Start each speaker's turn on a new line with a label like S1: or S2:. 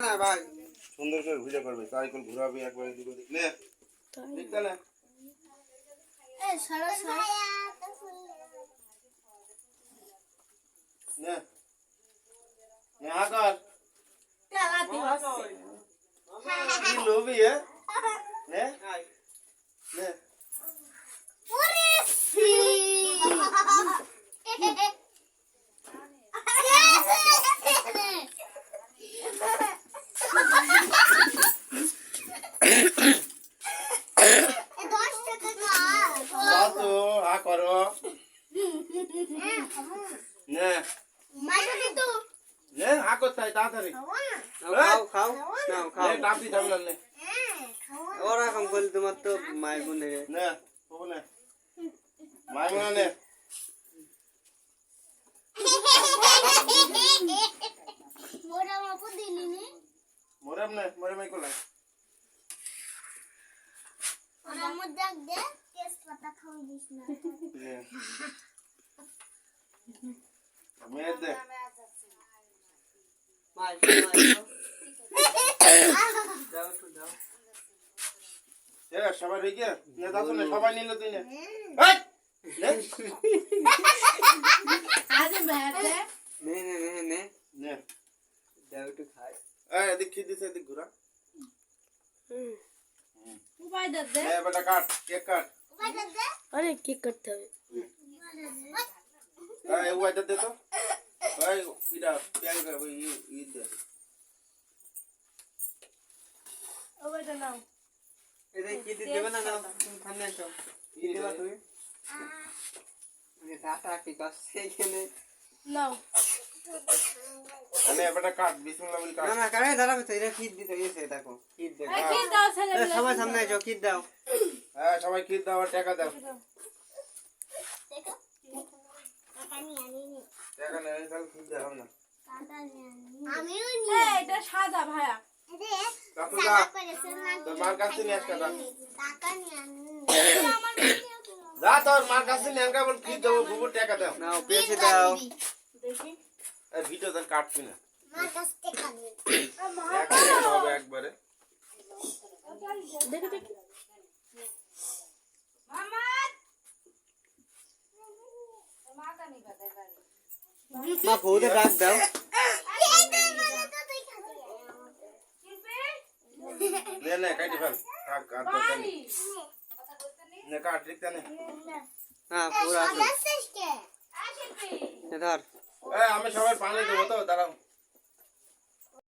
S1: না ভাই সুন্দর করে ভিডিও করবে সাইকেল ঘোরাবি একবার দিকে দেখলে দেখতে না
S2: এই সারা সারা
S1: না यहाँ कर
S2: চালাতে হচ্ছে
S1: ये लोभी है ने ने
S2: ওরে সি
S1: तो हाँ करो ने
S2: মাইকে কিন্তু
S1: ने हाँ को ताई तातरी
S3: খাও খাও নাও খাও
S1: ने टापी थामला ने
S3: ওরা কাম করলে তোমার তো মায়ের গুণ থেকে
S1: ने वो ने माय मना ने
S2: মোরা মাপু দিলি নি
S1: मोरम ने मोरे माई को ला
S2: ওরা মধ্যে দে কেস পাতা খাও দিস না
S1: मैं दे
S3: মাই যাও তো যাও
S1: ये सबाई रही क्या ने दासो ने सबाई नीलो तुई ने हट ने
S2: আজ বেতে
S3: নে নে নে নে
S1: ने
S3: যাও একটু খাই
S1: ए देखी दिसे देख घुरा
S2: উপায় দে দে
S1: ए बेटा काट केक काट
S2: উপায় দে দে
S4: अरे केक करते हुए
S1: ए वो दे तो ए इधर प्याज का ये दे
S2: ওটা নাও
S3: এটা কি দিবে না নাও সামনে আসো কি দিবা তুমি টাটা কি করছে এখানে
S2: নাও
S1: अने बेटा काट बिस्मिल्लाह बोल
S3: না
S1: काट
S3: না কারে দাঁড়াবে তো এটা কি দিতে গেছে দেখো কি দেখো
S2: এই কি দাও ছেলে
S3: সবাই সামনে আসো কি দাও
S1: হ্যাঁ সবাই কি দাও আর টাকা দাও
S2: দেখো টাকা নিয়ে আনিনি
S1: টাকা নেই তাহলে কি দাও না
S2: টাকা নিয়ে আমিও নিয়ে এটা সাদা ভাইয়া
S1: কাকু যা তোর মার কাছে নিয়ে আসকা দাও
S2: টাকা নিয়ে আনিনি আমার
S1: যা তোর মার কাছে নিয়ে আসকা বল কি দেবো বুবু টাকা দাও
S3: নাও পেছে দাও
S2: দেখি
S1: এই ভিডিও তোর কাটবি না
S2: মার কাছে টাকা নিয়ে
S1: একবারে হবে একবারে
S4: देखो देखो
S3: মা ভৌতে ডাক দাও
S1: ले ले काटी फल काट काट दे ने काट लिखता ने
S3: হ্যাঁ পুরো আসো ধর
S1: ए हमें সবাই পানি দেবো তো দাঁড়াও